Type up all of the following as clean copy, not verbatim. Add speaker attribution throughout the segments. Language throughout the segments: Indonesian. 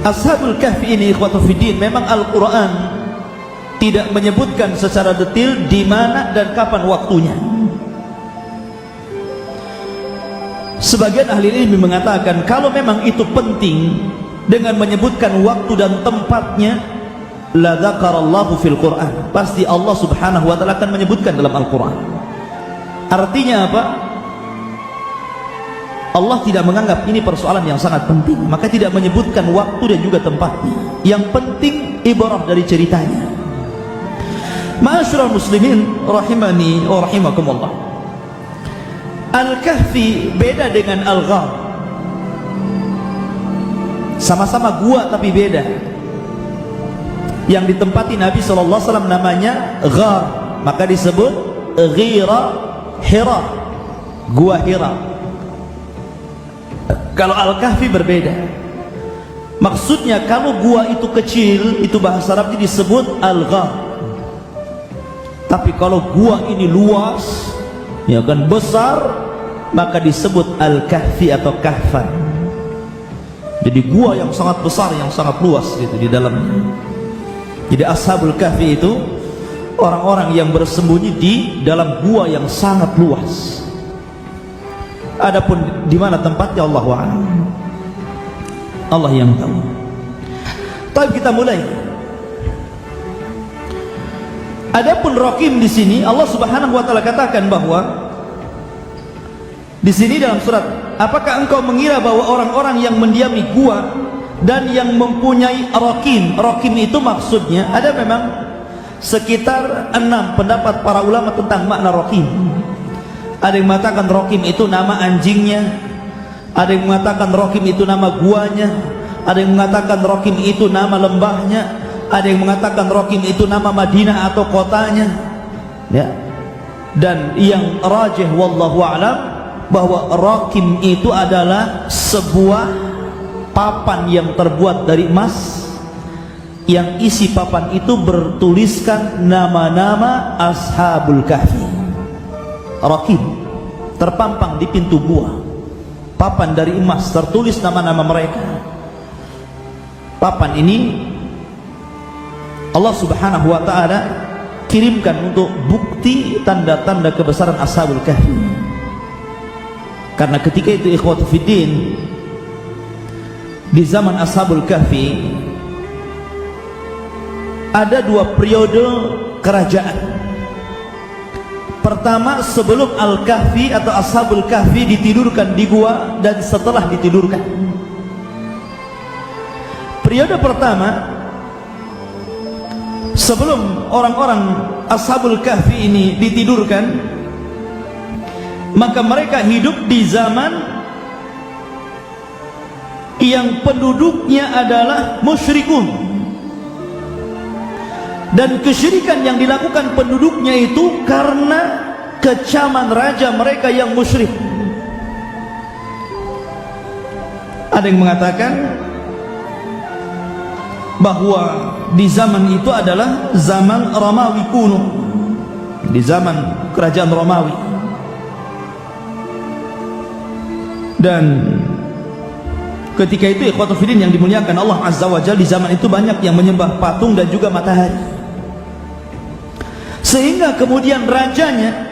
Speaker 1: Ashabul Kahfi ini ikhwatu fiddin, memang Al-Quran tidak menyebutkan secara detail di mana dan kapan waktunya. Sebagian ahli ilmu mengatakan kalau memang itu penting dengan menyebutkan waktu dan tempatnya, la dzakarallahu fil Quran, pasti Allah subhanahu wa ta'ala akan menyebutkan dalam Al-Quran. Artinya apa? Allah tidak menganggap ini persoalan yang sangat penting, maka tidak menyebutkan waktu dan juga tempatnya. Yang penting ibarah dari ceritanya. Ma'asyiral muslimin rahimani wa rahimakumullah, Al-Kahfi beda dengan Al-Ghar. Sama-sama gua tapi beda. Yang ditempati Nabi SAW namanya Ghar, maka disebut Ghira Hira, gua Hira. Kalau Al-Kahfi berbeda. Maksudnya kalau gua itu kecil, itu bahasa Arabnya disebut Al-Ghar. Tapi kalau gua ini luas, ya kan, besar, maka disebut Al-Kahfi atau Kahfan. Jadi gua yang sangat besar, yang sangat luas gitu di dalamnya. Jadi Ashabul Kahfi itu orang-orang yang bersembunyi di dalam gua yang sangat luas. Adapun di mana tempatnya Allahu a'lam, Allah yang tahu. Tapi kita mulai. Adapun Raqim di sini Allah Subhanahu wa taala katakan bahwa di sini dalam surat, apakah engkau mengira bahwa orang-orang yang mendiami gua dan yang mempunyai Raqim, Raqim itu maksudnya ada memang sekitar 6 pendapat para ulama tentang makna Raqim. Ada yang mengatakan Raqim itu nama anjingnya, ada yang mengatakan Raqim itu nama guanya, ada yang mengatakan Raqim itu nama lembahnya, ada yang mengatakan Raqim itu nama Madinah atau kotanya, ya. Dan yang rajih wallahu a'lam bahwa Raqim itu adalah sebuah papan yang terbuat dari emas, yang isi papan itu bertuliskan nama-nama Ashabul Kahfi. Raqim terpampang di pintu gua, papan dari emas tertulis nama-nama mereka. Papan ini Allah Subhanahu wa ta'ala kirimkan untuk bukti tanda-tanda kebesaran Ashabul Kahfi. Karena ketika itu ikhwatu fiddin, di zaman Ashabul Kahfi ada 2 periode kerajaan. Pertama, sebelum Al-Kahfi atau Ashabul Kahfi ditidurkan di gua, dan setelah ditidurkan. Periode pertama, sebelum orang-orang Ashabul Kahfi ini ditidurkan, maka mereka hidup di zaman yang penduduknya adalah musyrikun. Dan kesyirikan yang dilakukan penduduknya itu karena kecaman raja mereka yang musyrik. Ada yang mengatakan bahwa di zaman itu adalah zaman Romawi kuno, di zaman kerajaan Romawi. Dan ketika itu ikhwatul fiddin yang dimuliakan Allah Azza wa Jalla, di zaman itu banyak yang menyembah patung dan juga matahari. Sehingga kemudian rajanya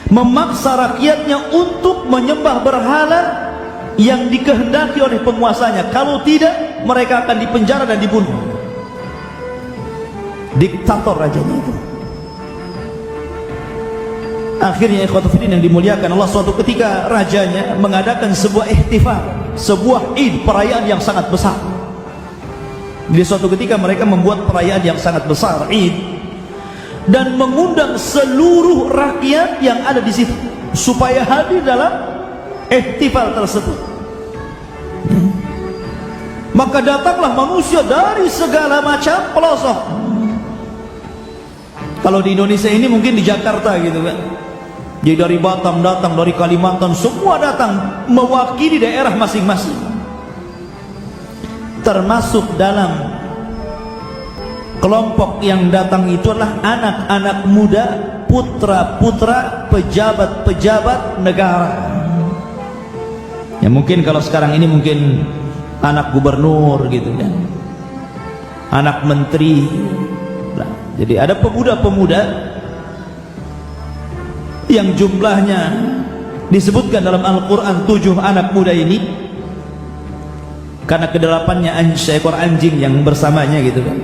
Speaker 1: memaksa rakyatnya untuk menyembah berhala yang dikehendaki oleh penguasanya. Kalau tidak, mereka akan dipenjara dan dibunuh. Diktator rajanya itu. Akhirnya ikhwatul fiddin yang dimuliakan Allah, suatu ketika rajanya mengadakan sebuah ihtifal, sebuah id, perayaan yang sangat besar. Di suatu ketika mereka membuat perayaan yang sangat besar, id, dan mengundang seluruh rakyat yang ada di situ supaya hadir dalam ihtifal tersebut. Maka datanglah manusia dari segala macam pelosok. Kalau di Indonesia ini mungkin di Jakarta gitu kan, jadi dari Batam datang, dari Kalimantan, semua datang mewakili daerah masing-masing. Termasuk dalam kelompok yang datang itu adalah anak-anak muda, putra-putra pejabat-pejabat negara. Ya mungkin kalau sekarang ini mungkin anak gubernur gitu kan, anak menteri. Nah, jadi ada pemuda-pemuda yang jumlahnya disebutkan dalam Al-Quran 7 anak muda ini, karena kedelapannya seekor anjing yang bersamanya gitu kan.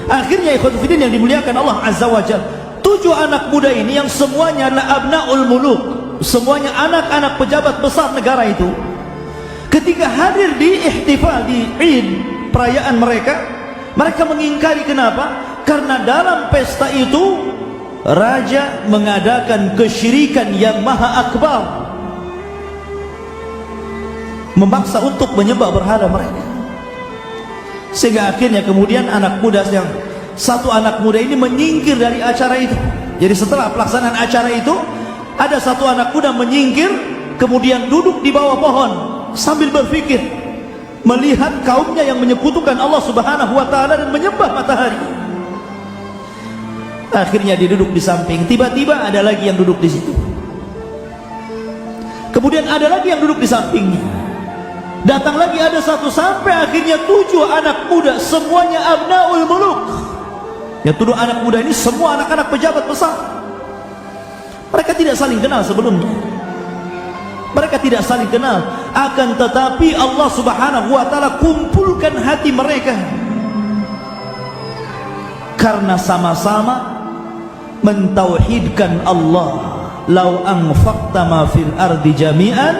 Speaker 1: Akhirnya ikhwan fillah yang dimuliakan Allah Azza wa Jalla, 7 anak muda ini yang semuanya adalah abnaul muluk, semuanya anak-anak pejabat besar negara itu, ketika hadir di ihtifal, di Id, perayaan mereka, mereka mengingkari. Kenapa? Karena dalam pesta itu raja mengadakan kesyirikan yang maha akbar, memaksa untuk menyembah berhala mereka. Sehingga akhirnya kemudian anak muda yang satu anak muda ini menyingkir dari acara itu. Jadi setelah pelaksanaan acara itu, ada satu anak muda menyingkir, kemudian duduk di bawah pohon sambil berpikir, melihat kaumnya yang menyekutukan Allah Subhanahu wa taala dan menyembah matahari. Akhirnya dia duduk di samping, tiba-tiba ada lagi yang duduk di situ. Kemudian ada lagi yang duduk di sampingnya. Datang lagi ada satu, sampai akhirnya 7 anak muda, semuanya abnaul muluk. Ya, 7 anak muda ini semua anak-anak pejabat besar. Mereka tidak saling kenal sebelumnya. Mereka tidak saling kenal, akan tetapi Allah Subhanahu wa taala kumpulkan hati mereka karena sama-sama mentauhidkan Allah. Lau anfaqta ma fil ardi jami'an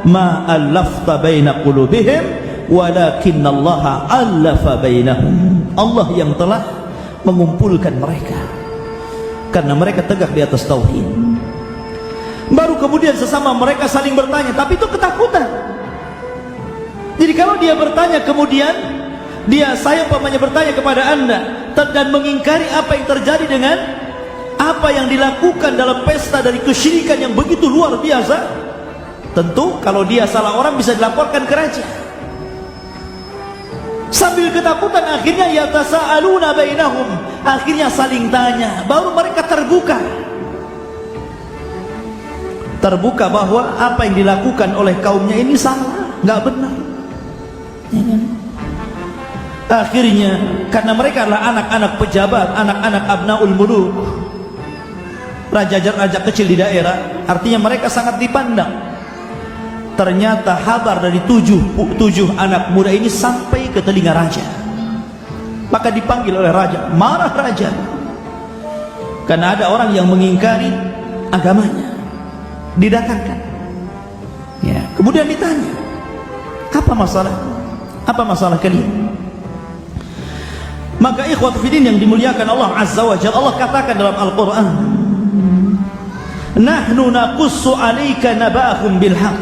Speaker 1: ma allafta baina qulubihim walakinallaha allafa bainahum. Allah yang telah mengumpulkan mereka karena mereka tegak di atas tauhid. Baru kemudian sesama mereka saling bertanya, tapi itu ketakutan. Jadi kalau dia bertanya kemudian saya umpamanya bertanya kepada anda dan mengingkari apa yang terjadi dengan apa yang dilakukan dalam pesta dari kesyirikan yang begitu luar biasa, tentu kalau dia salah orang bisa dilaporkan ke raja. Sambil ketakutan akhirnya yatasaaluna bainahum, akhirnya saling tanya, baru mereka terbuka bahwa apa yang dilakukan oleh kaumnya ini salah, nggak benar. Akhirnya karena mereka adalah anak-anak pejabat, anak-anak abnaul muluk, raja-raja kecil di daerah, artinya mereka sangat dipandang. Ternyata kabar dari 7 anak muda ini sampai ke telinga raja. Maka dipanggil oleh raja, marah raja karena ada orang yang mengingkari agamanya. Didatangkan, ya, kemudian ditanya, apa masalah? Apa masalah kalian? Maka ikhwat fillah yang dimuliakan Allah Azza wa Jalla, Allah katakan dalam Al-Quran, nahnu naqussu alaika naba'ahum bilhaq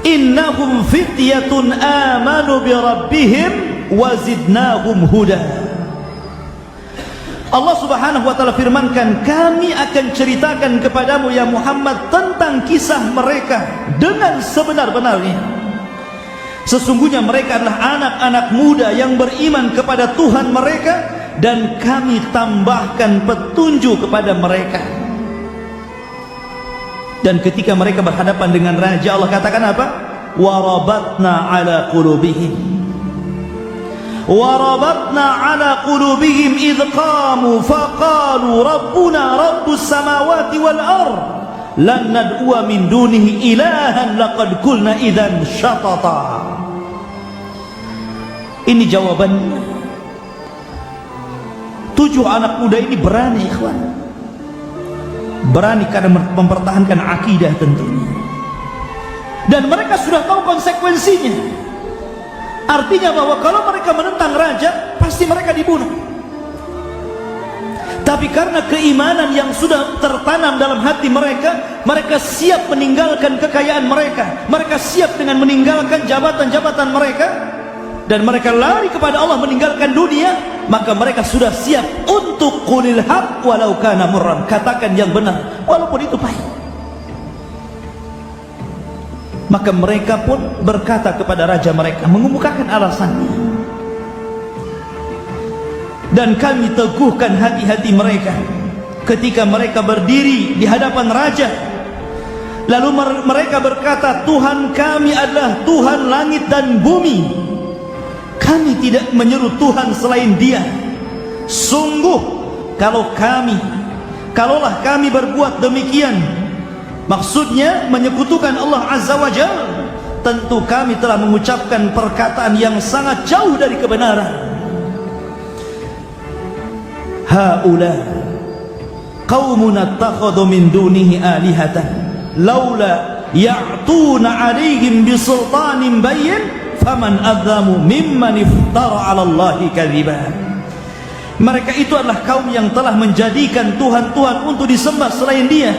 Speaker 1: innahum fityatun amanu birabbihim wa zidnahum huda. Allah Subhanahu wa taala firmankan, kami akan ceritakan kepadamu ya Muhammad tentang kisah mereka dengan sebenar-benarnya. Sesungguhnya mereka adalah anak-anak muda yang beriman kepada Tuhan mereka, dan kami tambahkan petunjuk kepada mereka. Dan ketika mereka berhadapan dengan raja, Allah katakan apa? Warabatna ala qulubihim وَرَبَطْنَا عَلَى قُلُوبِهِمْ إِذْ قَامُوا فَقَالُوا رَبُّنَا رَبُّ السَّمَاوَاتِ وَالْأَرْضِ لَنْ نَدْعُوَ مِنْ دُونِهِ إِلَٰهًا لَقَدْ قُلْنَا إِذًا شَطَطًا. Ini jawabannya. 7 anak muda ini berani, ikhwan. Berani karena mempertahankan akidah tentunya. Dan mereka sudah tahu konsekuensinya. Artinya bahwa kalau mereka menentang raja, pasti mereka dibunuh. Tapi karena keimanan yang sudah tertanam dalam hati mereka, mereka siap meninggalkan kekayaan mereka, mereka siap dengan meninggalkan jabatan-jabatan mereka, dan mereka lari kepada Allah meninggalkan dunia. Maka mereka sudah siap untuk qulil haq walau kana murran, katakan yang benar walaupun itu pahit. Maka mereka pun berkata kepada raja mereka, mengemukakan alasannya. Dan kami teguhkan hati-hati mereka ketika mereka berdiri di hadapan raja. Lalu mereka berkata, Tuhan kami adalah Tuhan langit dan bumi. Kami tidak menyeru Tuhan selain Dia. Sungguh kalaulah kami berbuat demikian, maksudnya menyekutukan Allah Azza wa Jalla, tentu kami telah mengucapkan perkataan yang sangat jauh dari kebenaran. Haula qaumun attakhadhu min dunihi alihatan laula ya'tuna 'alaihim bisultanin bayyin faman adzamu mimman iftara 'ala Allahi kadziban. Mereka itu adalah kaum yang telah menjadikan Tuhan-Tuhan untuk disembah selain Dia.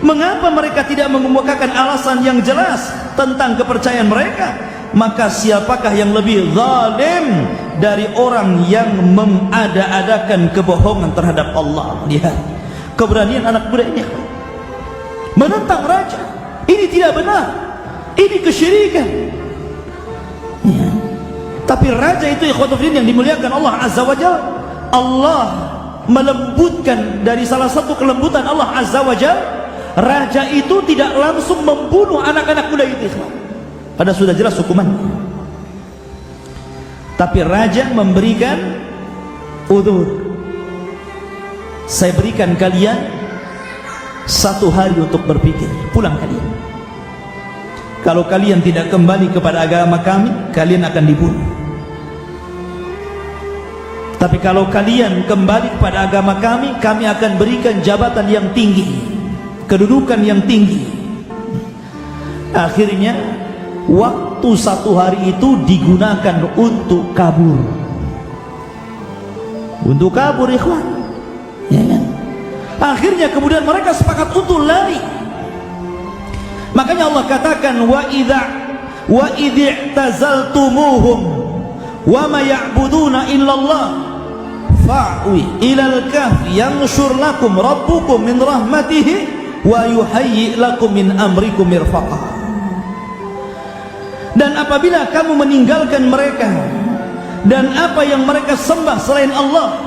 Speaker 1: Mengapa mereka tidak mengemukakan alasan yang jelas tentang kepercayaan mereka? Maka siapakah yang lebih zalim dari orang yang mengada-adakan kebohongan terhadap Allah? Lihat keberanian anak muda ini menentang raja. Ini tidak benar, ini kesyirikan ya. Tapi raja itu ikhwatul fillah yang dimuliakan Allah Azza wa Jalla, Allah melembutkan, dari salah satu kelembutan Allah Azza wa Jalla, raja itu tidak langsung membunuh anak-anak muda itu, padahal sudah jelas hukumannya. Tapi raja memberikan udzur, saya berikan kalian 1 hari untuk berpikir, pulang kalian. Kalau kalian tidak kembali kepada agama kami, kalian akan dibunuh. Tapi kalau kalian kembali kepada agama kami, kami akan berikan jabatan yang tinggi, kedudukan yang tinggi. Akhirnya waktu 1 hari itu digunakan untuk kabur. Untuk kabur, ikhwan ya kan? Akhirnya kemudian mereka sepakat untuk lari. Makanya Allah katakan, wa id'tazaltumuhum wa ma ya'buduna illallah fa'wi ilal kahfi yanshur lakum rabbukum min rahmatihi wa yuhayyi lakum min amrikum mirfaqa. Dan apabila kamu meninggalkan mereka dan apa yang mereka sembah selain Allah,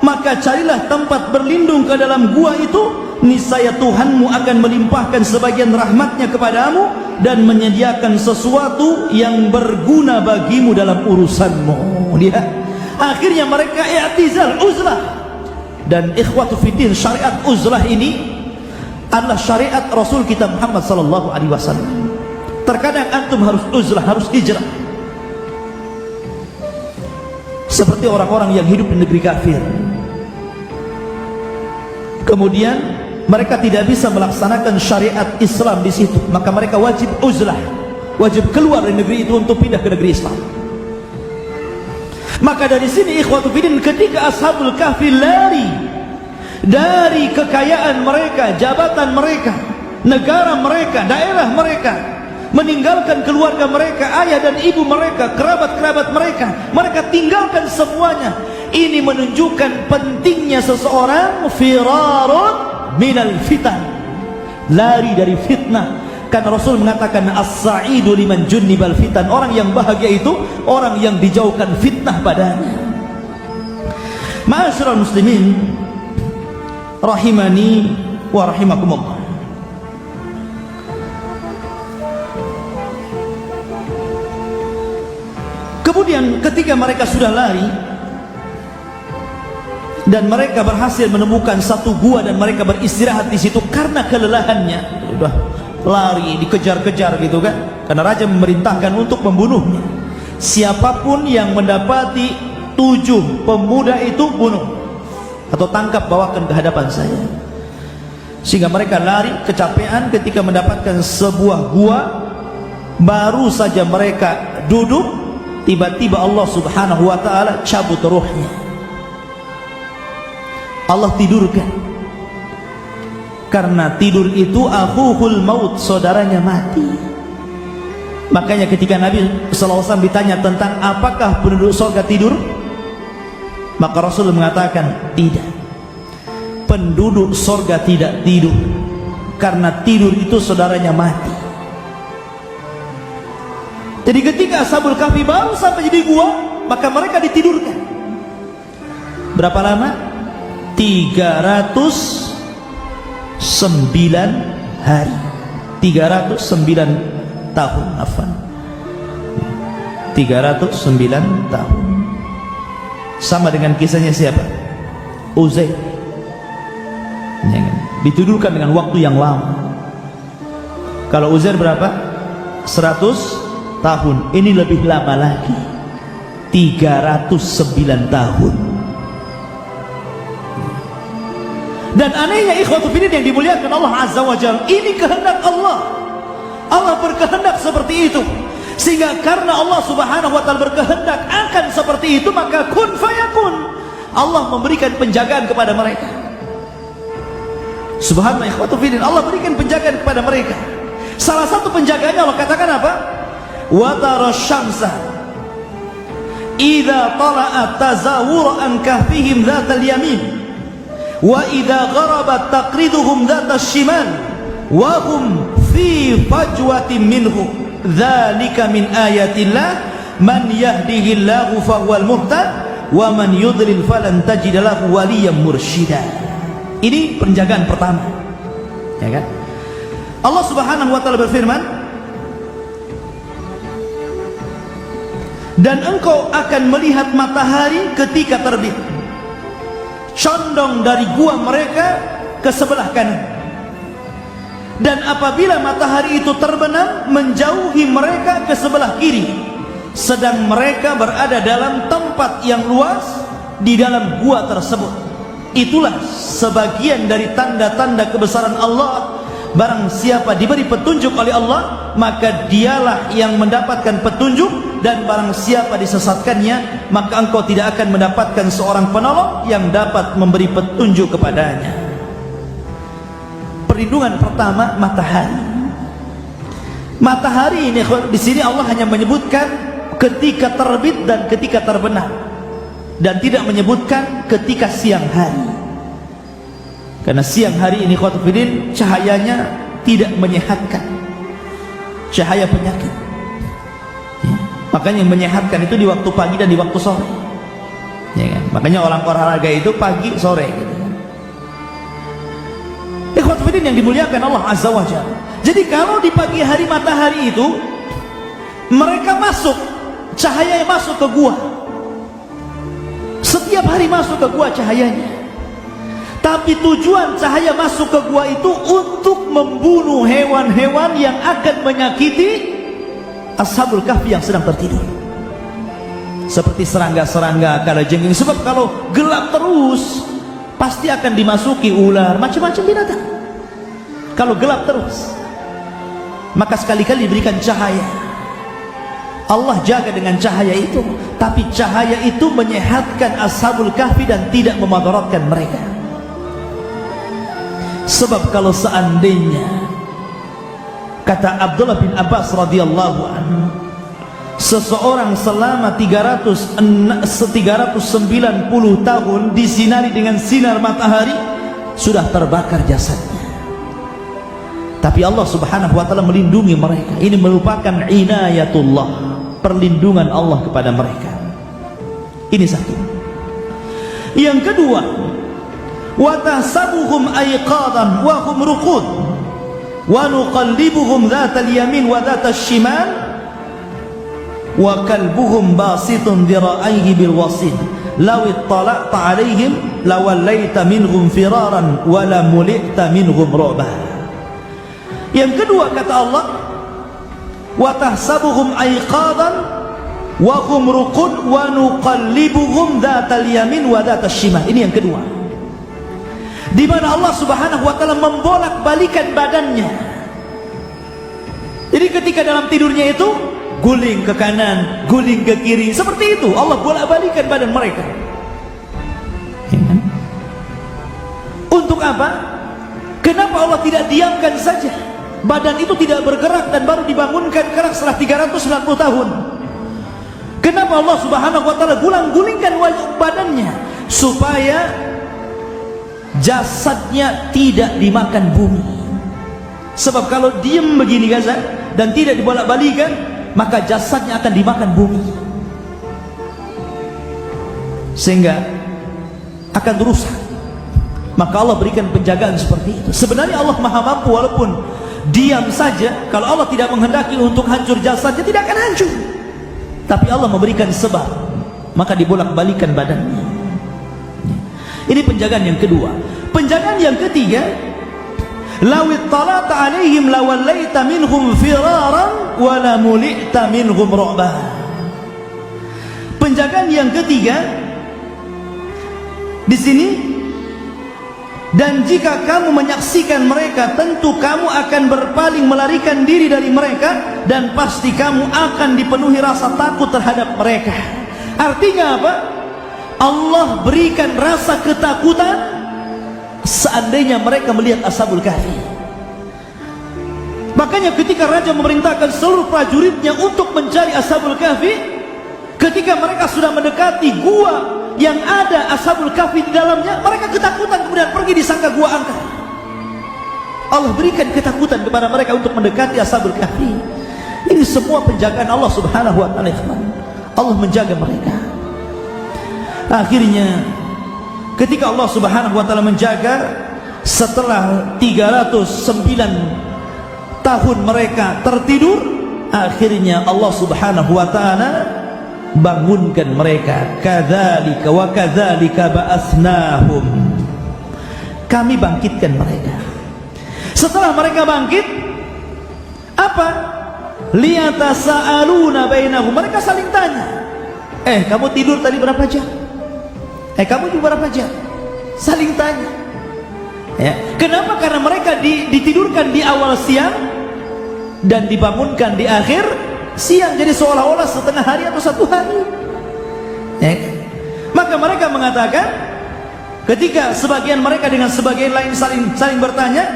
Speaker 1: maka carilah tempat berlindung ke dalam gua itu, niscaya Tuhanmu akan melimpahkan sebagian rahmatnya kepadamu dan menyediakan sesuatu yang berguna bagimu dalam urusanmu. Lihat, akhirnya mereka i'tizal, uzlah. Dan ikhwatu fiddin, syariat uzlah ini adalah syariat Rasul kita Muhammad sallallahu alaihi wasallam. Terkadang antum harus uzlah, harus hijrah, seperti orang-orang yang hidup di negeri kafir. Kemudian mereka tidak bisa melaksanakan syariat Islam di situ, maka mereka wajib uzlah, wajib keluar dari negeri itu untuk pindah ke negeri Islam. Maka dari sini ikhwatu fiddin, ketika ashabul kahfi lari dari kekayaan mereka, jabatan mereka, negara mereka, daerah mereka, meninggalkan keluarga mereka, ayah dan ibu mereka, kerabat-kerabat mereka, mereka tinggalkan semuanya. Ini menunjukkan pentingnya seseorang firarun minal fitan, lari dari fitnah. Karena Rasul mengatakan as-sa'idu liman junnibal fitan, orang yang bahagia itu orang yang dijauhkan fitnah padanya. Ma'asyiral muslimin rahimani wa rahimakumullah. Kemudian ketika mereka sudah lari dan mereka berhasil menemukan satu gua dan mereka beristirahat di situ karena kelelahannya, sudah lari dikejar-kejar gitu kan, karena raja memerintahkan untuk membunuhnya. Siapapun yang mendapati 7 pemuda itu bunuh atau tangkap, bawakan ke hadapan saya. Sehingga mereka lari kecapean ketika mendapatkan sebuah gua. Baru saja mereka duduk, tiba-tiba Allah subhanahu wa ta'ala cabut ruhnya. Allah tidurkan. Karena tidur itu akhuhul maut, saudaranya mati. Makanya ketika Nabi SAW ditanya tentang apakah penduduk surga tidur, maka Rasul mengatakan tidak, penduduk surga tidak tidur, karena tidur itu saudaranya mati. Jadi ketika ashabul kahfi baru sampai jadi gua, maka mereka ditidurkan. Berapa lama? 309 hari. 309 tahun, afwan. 309 tahun. Sama dengan kisahnya siapa? Uzair. Ya kan? Dituduhkan dengan waktu yang lama. Kalau Uzair berapa? 100 tahun. Ini lebih lama lagi, 309 tahun. Dan anehnya ikhwatu fillah yang dimuliakan Allah Azza wa Jalla, ini kehendak Allah. Allah berkehendak seperti itu. Sehingga karena Allah Subhanahu wa taala berkehendak akan seperti itu, maka kun fayakun. Allah memberikan penjagaan kepada mereka. Subhanallah ikhwatu fillah, Allah berikan penjagaan kepada mereka. Salah satu penjagaannya Allah katakan apa? Wa tara syamsa idza tala'at tazawwur an kahfihim dzatal yamin wa idza gharabat taqriduhum dzatal shimal wa hum fi fajwatin minhu dzalika min ayatillah man yahdihillahu fahuwal muhtad wa man yudlil falan tajid lahu waliyyan mursyida. Ini penjagaan pertama, ya kan? Allah Subhanahu wa taala berfirman, dan engkau akan melihat matahari ketika terbit, condong dari gua mereka ke sebelah kanan, dan apabila matahari itu terbenam menjauhi mereka ke sebelah kiri, sedang mereka berada dalam tempat yang luas di dalam gua tersebut. Itulah sebagian dari tanda-tanda kebesaran Allah. Barang siapa diberi petunjuk oleh Allah, maka dialah yang mendapatkan petunjuk, dan barang siapa disesatkannya, maka engkau tidak akan mendapatkan seorang penolong yang dapat memberi petunjuk kepadanya. Perlindungan pertama, matahari. Matahari ini di sini Allah hanya menyebutkan ketika terbit dan ketika terbenam, dan tidak menyebutkan ketika siang hari. Karena siang hari ini khotbidin cahayanya tidak menyehatkan, cahaya penyakit, ya. Makanya yang menyehatkan itu di waktu pagi dan di waktu sore, ya kan? Makanya orang olahraga itu pagi sore gitu. Khotbidin yang dimuliakan Allah Azza wa Jalla. Jadi kalau di pagi hari matahari itu mereka masuk, cahaya masuk ke gua, setiap hari masuk ke gua cahayanya. Tapi tujuan cahaya masuk ke gua itu untuk membunuh hewan-hewan yang akan menyakiti Ashabul Kahfi yang sedang tertidur, seperti serangga-serangga, kalajengking. Sebab kalau gelap terus pasti akan dimasuki ular, macam-macam binatang. Kalau gelap terus, maka sekali-kali diberikan cahaya. Allah jaga dengan cahaya itu, tapi cahaya itu menyehatkan Ashabul Kahfi dan tidak memadaratkan mereka. Sebab kalau seandainya, kata Abdullah bin Abbas radhiyallahu anhu, seseorang selama 390 tahun disinari dengan sinar matahari, sudah terbakar jasadnya. Tapi Allah Subhanahu wa taala melindungi mereka. Ini merupakan inayatullah, perlindungan Allah kepada mereka. Ini satu. Yang kedua, wa tahsabuhum ayqadan wa hum ruqud wa nuqallibuhum dhatal yamin wa dhatal shimal wa kalbuhum basitun dhira'aihi bil wasil law ittala'ta 'alaihim lawallaita minhum firaran wa la mulita minhum ru'ba. Yang kedua kata Allah, wa tahsabuhum ayqadan wa hum ruqud wa nuqallibuhum dhatal yamin wa dhatal shimal. Ini yang kedua, di mana Allah Subhanahu wa taala membolak-balikan badannya. Jadi ketika dalam tidurnya itu guling ke kanan, guling ke kiri, seperti itu Allah bolak-balikan badan mereka. Untuk apa? Kenapa Allah tidak diamkan saja? Badan itu tidak bergerak dan baru dibangunkan gerak setelah 390 tahun. Kenapa Allah Subhanahu wa taala guling-gulingkan badannya? Supaya jasadnya tidak dimakan bumi. Sebab kalau diam begini Gaza dan tidak dibolak-balikan, maka jasadnya akan dimakan bumi, sehingga akan rusak. Maka Allah berikan penjagaan seperti itu. Sebenarnya Allah maha mampu, walaupun diam saja. Kalau Allah tidak menghendaki untuk hancur jasadnya, tidak akan hancur. Tapi Allah memberikan sebab, maka dibolak-balikan badannya. Ini penjagaan yang kedua. Penjagaan yang ketiga, lawit talata alaihim lawallaita minhum firaran wala mulita minhum ru'ba. Penjagaan yang ketiga di sini, dan jika kamu menyaksikan mereka, tentu kamu akan berpaling melarikan diri dari mereka, dan pasti kamu akan dipenuhi rasa takut terhadap mereka. Artinya apa? Allah berikan rasa ketakutan seandainya mereka melihat Ashabul Kahfi. Makanya ketika raja memerintahkan seluruh prajuritnya untuk mencari Ashabul Kahfi, ketika mereka sudah mendekati gua yang ada Ashabul Kahfi di dalamnya, mereka ketakutan, kemudian pergi disangka gua angker. Allah berikan ketakutan kepada mereka untuk mendekati Ashabul Kahfi. Ini semua penjagaan Allah Subhanahu wa taala. Allah menjaga mereka. Akhirnya ketika Allah Subhanahu wa taala menjaga, setelah 309 tahun mereka tertidur, akhirnya Allah Subhanahu wa taala bangunkan mereka. Kadzalika wa kadzalika ba'atsnahum. Kami bangkitkan mereka. Setelah mereka bangkit, apa? Liyatasaaluna bainahum. Mereka saling tanya, kamu tidur tadi berapa jam? Kamu tidur berapa jam? Saling tanya. Ya. Kenapa? Karena mereka ditidurkan di awal siang dan dibangunkan di akhir siang, jadi seolah-olah setengah hari atau satu hari. Ya. Maka mereka mengatakan, ketika sebagian mereka dengan sebagian lain saling bertanya,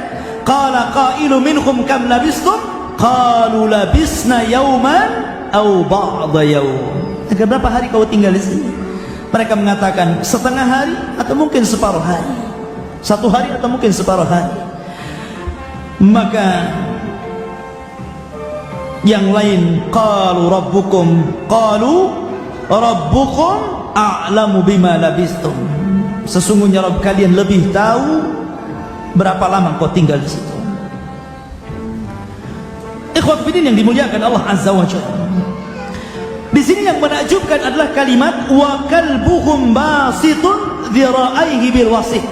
Speaker 1: qala qailu minhum kam labistum? Qalu labisna yauman aw ba'da yaum. Berapa hari kau tinggal di sini? Mereka mengatakan setengah hari atau mungkin separuh hari, satu hari atau mungkin separuh hari. Maka yang lain, qalu rabbukum a'lamu bima labistum. Sesungguhnya Rabb kalian lebih tahu berapa lama kau tinggal di situ. Ikhwat fillah yang dimuliakan Allah Azza wa Jalla. Di sini yang menakjubkan adalah kalimat wa kalbuhum basitun dhira'aihi bil wasit.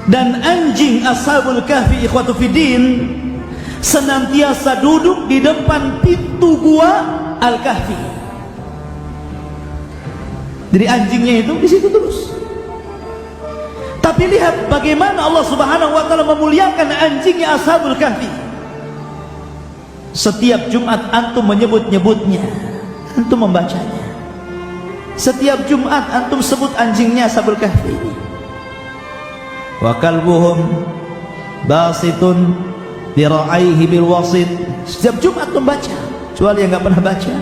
Speaker 1: Dan anjing Ashabul Kahfi, ikhwatu fiddin, senantiasa duduk di depan pintu gua Al-Kahfi. Jadi anjingnya itu di situ terus. Tapi lihat bagaimana Allah Subhanahu wa taala memuliakan anjingnya Ashabul Kahfi. Setiap Jumat antum menyebut-nyebutnya, antum membacanya. Setiap Jumat antum sebut anjingnya Ashabul Kahfi. Wa kalbuhum basitun dira'aihi bil wasit. Setiap Jumat membaca, kecuali yang enggak pernah baca.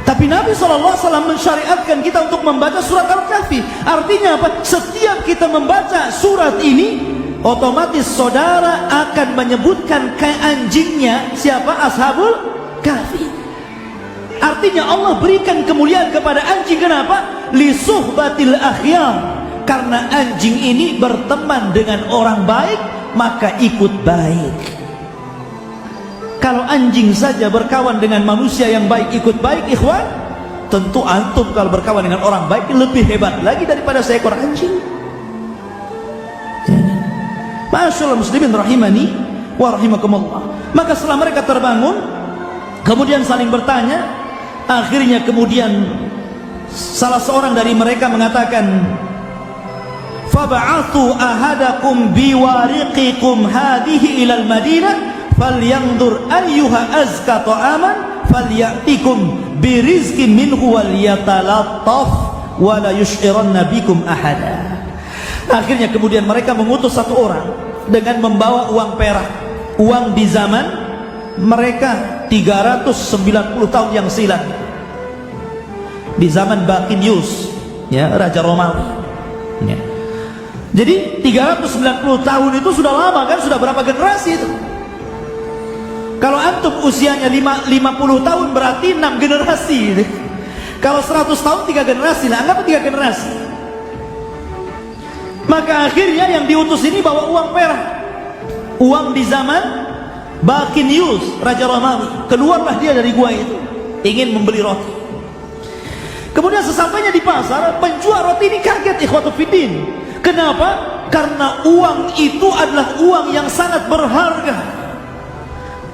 Speaker 1: Tapi Nabi SAW mensyariatkan kita untuk membaca surat Al-Kahfi. Artinya apa? Setiap kita membaca surat ini, otomatis saudara akan menyebutkan ke anjingnya siapa? Ashabul Kahfi. Artinya Allah berikan kemuliaan kepada anjing. Kenapa? Li suhbatil akhyar. Karena anjing ini berteman dengan orang baik, maka ikut baik. Kalau anjing saja berkawan dengan manusia yang baik, ikut baik, ikhwan, tentu antum kalau berkawan dengan orang baik lebih hebat lagi daripada seekor anjing. Masyaallah muslimin rahimani wa rahimakumullah. Maka setelah mereka terbangun, kemudian saling bertanya, akhirnya kemudian salah seorang dari mereka mengatakan, fab'athu ahadakum biwariqikum hadhihi ilal madinah falyanzur ayyuha azka ta'aman falyatikum birizqin minhu walyatalattaf wa la yush'iranna bikum ahada. Akhirnya kemudian mereka mengutus satu orang dengan membawa uang perak. Uang di zaman mereka 390 tahun yang silam, di zaman Bakinius, ya, Raja Romawi, ya. Jadi 390 tahun itu sudah lama kan, sudah berapa generasi itu? Kalau antum usianya 50 tahun berarti 6 generasi gitu. Kalau 100 tahun 3 generasi lah, anggap 3 generasi. Maka akhirnya yang diutus ini bawa uang perak. uang di zaman Balkinius, Raja Romawi. Keluarlah dia dari gua itu, ingin membeli roti. Kemudian sesampainya di pasar, penjual roti ini kaget, ikhwatu fiddin. Kenapa? Karena uang itu adalah uang yang sangat berharga,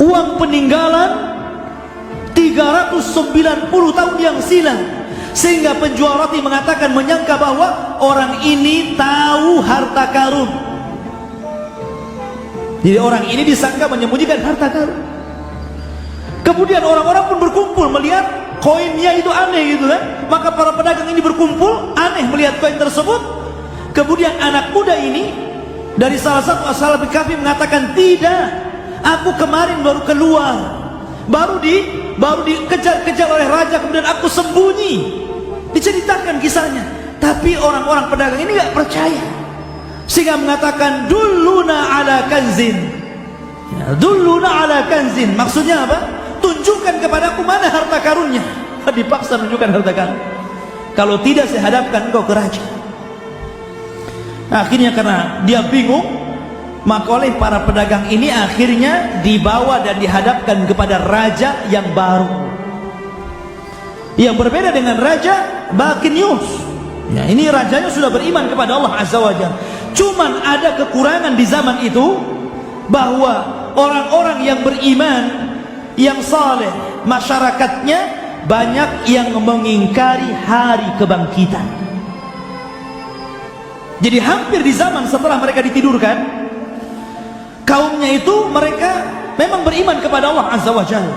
Speaker 1: uang peninggalan 390 tahun yang silam. Sehingga penjual roti mengatakan, menyangka bahwa orang ini tahu harta karun. Jadi orang ini disangka menyembunyikan harta karun. Kemudian orang-orang pun berkumpul melihat koinnya itu aneh gitu kan. Maka para pedagang ini berkumpul aneh melihat koin tersebut. Kemudian anak muda ini dari salah satu ashabul kahfi mengatakan, tidak, aku kemarin baru keluar, baru dikejar-kejar oleh raja, kemudian aku sembunyi. Diceritakan kisahnya. Tapi orang-orang pedagang ini nggak percaya, sehingga mengatakan, dulluna ala kanzin. Ya, dulluna ala kanzin, maksudnya apa? Tunjukkan kepadaku mana harta karunnya. Dipaksa menunjukkan harta karun. Kalau tidak, saya hadapkan engkau ke raja. Akhirnya karena dia bingung, maka oleh para pedagang ini akhirnya dibawa dan dihadapkan kepada raja yang baru, yang berbeda dengan Raja Balkinius. Ya, ini rajanya sudah beriman kepada Allah Azza wa Jalla. Cuman ada kekurangan di zaman itu, bahwa orang-orang yang beriman, yang saleh, masyarakatnya banyak yang mengingkari hari kebangkitan. Jadi hampir di zaman setelah mereka ditidurkan, kaumnya itu mereka memang beriman kepada Allah Azza wa Jalla,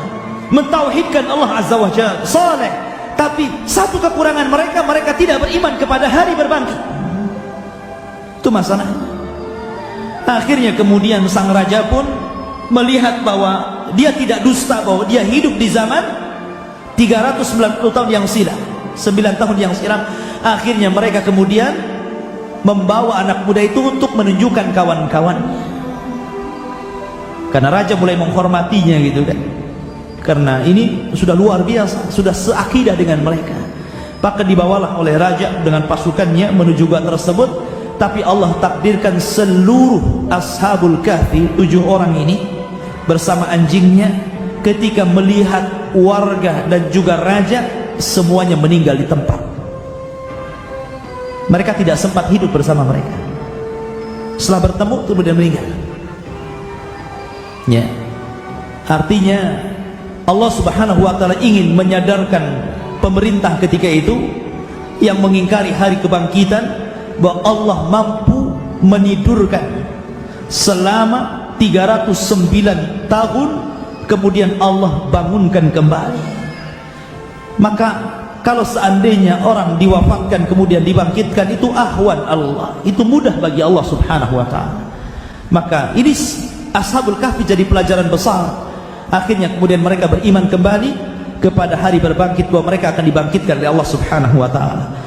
Speaker 1: mentauhidkan Allah Azza wa Jalla, saleh. Tapi satu kekurangan mereka, mereka tidak beriman kepada hari berbangkit. Itu masalahnya. Akhirnya kemudian sang raja pun melihat bahwa dia tidak dusta, bahwa dia hidup di zaman 390 tahun yang silam, 9 tahun yang silam. Akhirnya mereka kemudian membawa anak muda itu untuk menunjukkan kawan-kawannya, karena raja mulai menghormatinya gitu kan, karena ini sudah luar biasa, sudah seakidah dengan mereka. Maka dibawalah oleh raja dengan pasukannya menuju gua tersebut. Tapi Allah takdirkan seluruh ashabul kahfi, 7 orang ini bersama anjingnya, ketika melihat warga dan juga raja, semuanya meninggal di tempat. Mereka tidak sempat hidup bersama mereka. Setelah bertemu kemudian meninggal. Ya, artinya Allah Subhanahu wa ta'ala ingin menyadarkan pemerintah ketika itu yang mengingkari hari kebangkitan, bahwa Allah mampu menidurkan selama 309 tahun, kemudian Allah bangunkan kembali. Maka kalau seandainya orang diwafatkan kemudian dibangkitkan, itu ahwan Allah, itu mudah bagi Allah Subhanahu wa ta'ala. Maka ini ashabul kahfi jadi pelajaran besar. Akhirnya kemudian mereka beriman kembali kepada hari berbangkit, bahwa mereka akan dibangkitkan oleh Allah Subhanahu wa ta'ala.